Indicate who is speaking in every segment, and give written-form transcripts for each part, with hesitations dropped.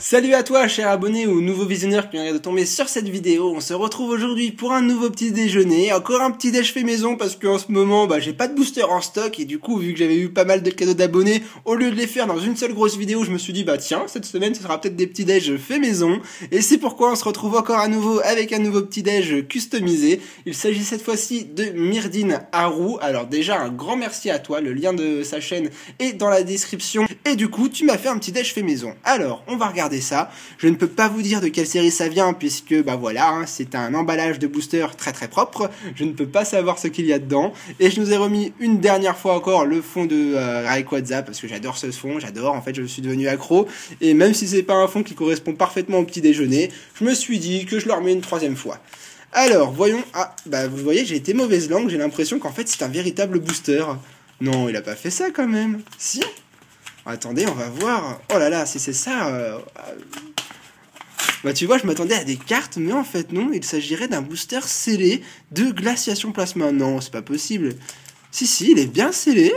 Speaker 1: Salut à toi, cher abonné ou nouveau visionneur qui vient de tomber sur cette vidéo. On se retrouve aujourd'hui pour un nouveau petit déjeuner. Encore un petit déj fait maison parce qu'en ce moment, j'ai pas de booster en stock. Et du coup, vu que j'avais eu pas mal de cadeaux d'abonnés, au lieu de les faire dans une seule grosse vidéo, je me suis dit, tiens, cette semaine, ce sera peut-être des petits déj fait maison. Et c'est pourquoi on se retrouve encore à nouveau avec un nouveau petit déj customisé. Il s'agit cette fois-ci de Myrdine Haru. Alors déjà, un grand merci à toi. Le lien de sa chaîne est dans la description. Et du coup, tu m'as fait un petit déj fait maison. Alors, on va regarder ça. Je ne peux pas vous dire de quelle série ça vient puisque voilà, c'est un emballage de booster très très propre. Je ne peux pas savoir ce qu'il y a dedans et je nous ai remis une dernière fois encore le fond de Rayquaza parce que j'adore ce fond, en fait je suis devenu accro et même si c'est pas un fond qui correspond parfaitement au petit déjeuner, je me suis dit que je le remets une troisième fois. Alors, voyons, vous voyez, j'ai été mauvaise langue, j'ai l'impression qu'en fait c'est un véritable booster. Non, il a pas fait ça quand même. Si. Attendez, on va voir. Oh là là, si c'est ça... tu vois, je m'attendais à des cartes, mais en fait non, il s'agirait d'un booster scellé de glaciation plasma. Non, c'est pas possible. Si, il est bien scellé.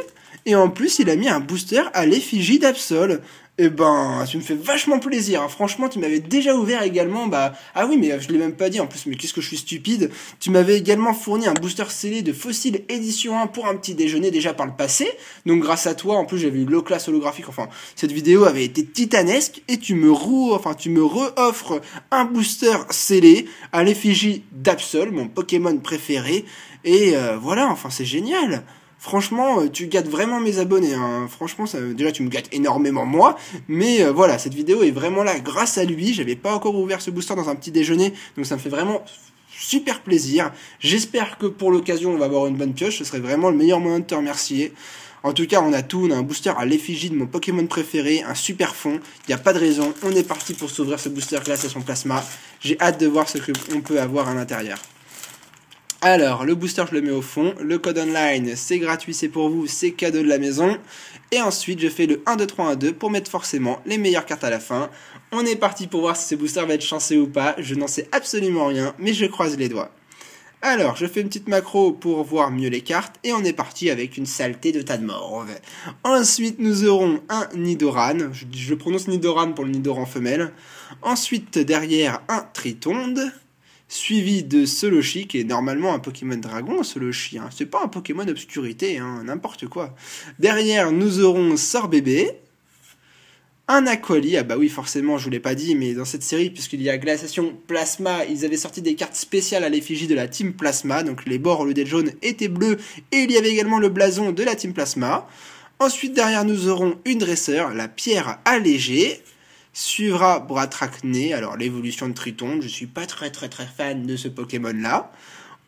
Speaker 1: Et en plus, il a mis un booster à l'effigie d'Absol. Eh ben, tu me fais vachement plaisir, hein. Franchement, tu m'avais déjà ouvert également, ah oui, mais je l'ai même pas dit, en plus, mais qu'est-ce que je suis stupide. Tu m'avais également fourni un booster scellé de Fossile édition 1 pour un petit déjeuner déjà par le passé. Donc, grâce à toi, en plus, j'avais eu l'Oclass holographique, enfin, cette vidéo avait été titanesque, et tu me re-offres un booster scellé à l'effigie d'Absol, mon Pokémon préféré, et voilà, enfin, c'est génial. Franchement, tu gâtes vraiment mes abonnés, hein. Franchement, déjà tu me gâtes énormément moi, mais voilà, cette vidéo est vraiment là grâce à lui. J'avais pas encore ouvert ce booster dans un petit déjeuner, donc ça me fait vraiment super plaisir. J'espère que pour l'occasion on va avoir une bonne pioche, ce serait vraiment le meilleur moyen de te remercier. En tout cas, on a tout, on a un booster à l'effigie de mon Pokémon préféré, un super fond, il n'y a pas de raison, on est parti pour s'ouvrir ce booster glaciation plasma. J'ai hâte de voir ce qu'on peut avoir à l'intérieur. Alors, le booster, je le mets au fond. Le code online, c'est gratuit, c'est pour vous, c'est cadeau de la maison. Et ensuite, je fais le 1, 2, 3, 1, 2 pour mettre forcément les meilleures cartes à la fin. On est parti pour voir si ce booster va être chanceux ou pas. Je n'en sais absolument rien, mais je croise les doigts. Alors, je fais une petite macro pour voir mieux les cartes. Et on est parti avec une saleté de tas de morve. Ensuite, nous aurons un Nidoran. Je prononce Nidoran pour le Nidoran femelle. Ensuite, derrière, un Tritonde. Suivi de Solochi, qui est normalement un Pokémon Dragon, Solochi, hein. C'est pas un Pokémon Obscurité, hein, n'importe quoi. Derrière, nous aurons Sorbébé, un Aquali, oui, forcément, je vous l'ai pas dit, mais dans cette série, puisqu'il y a Glaciation Plasma, ils avaient sorti des cartes spéciales à l'effigie de la Team Plasma, donc les bords au lieu d'être jaunes étaient bleus, et il y avait également le blason de la Team Plasma. Ensuite, derrière, nous aurons une dresseur, la Pierre Allégée. Suivra Bratracné, alors l'évolution de Triton, je suis pas très fan de ce Pokémon là.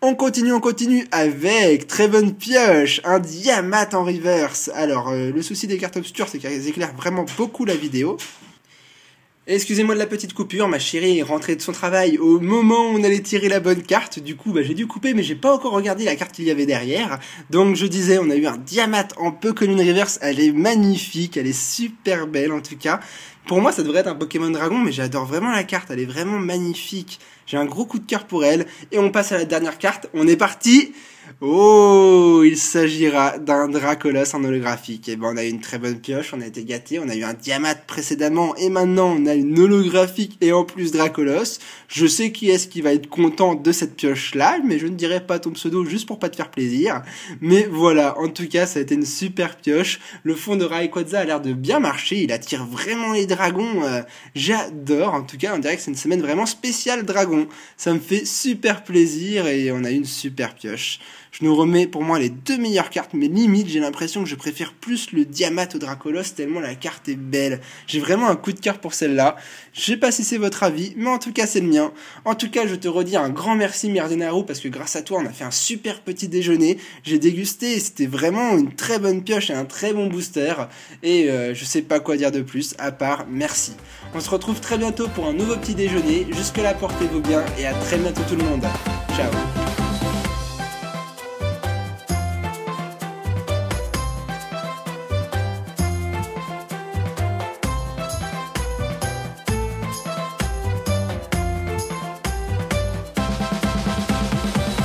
Speaker 1: On continue avec Treven Pioche, un Diamat en reverse. Alors le souci des cartes obscures, c'est qu'elles éclairent vraiment beaucoup la vidéo. Excusez-moi de la petite coupure, ma chérie est rentrée de son travail au moment où on allait tirer la bonne carte, du coup j'ai dû couper mais j'ai pas encore regardé la carte qu'il y avait derrière. Donc je disais, on a eu un Diamat en Pokémon Reverse, elle est magnifique, elle est super belle en tout cas. Pour moi ça devrait être un Pokémon Dragon mais j'adore vraiment la carte, elle est vraiment magnifique. J'ai un gros coup de cœur pour elle et on passe à la dernière carte, on est parti. Oh, il s'agira d'un Dracolos en holographique. Et on a eu une très bonne pioche, on a été gâtés, on a eu un Diamat précédemment et maintenant on a une holographique et en plus Dracolos. Je sais qui est-ce qui va être content de cette pioche là, mais je ne dirai pas ton pseudo juste pour pas te faire plaisir. Mais voilà, en tout cas ça a été une super pioche. Le fond de Rayquaza a l'air de bien marcher, il attire vraiment les dragons. J'adore, en tout cas on dirait que c'est une semaine vraiment spéciale dragon. Ça me fait super plaisir et on a eu une super pioche. Je nous remets pour moi les deux meilleures cartes, mais limite j'ai l'impression que je préfère plus le Diamat au Dracolos tellement la carte est belle. J'ai vraiment un coup de cœur pour celle-là. Je sais pas si c'est votre avis, mais en tout cas c'est le mien. En tout cas je te redis un grand merci Myrdine Haru parce que grâce à toi on a fait un super petit déjeuner. J'ai dégusté et c'était vraiment une très bonne pioche et un très bon booster. Et je sais pas quoi dire de plus à part merci. On se retrouve très bientôt pour un nouveau petit déjeuner. Jusque là portez-vous bien et à très bientôt tout le monde. Ciao.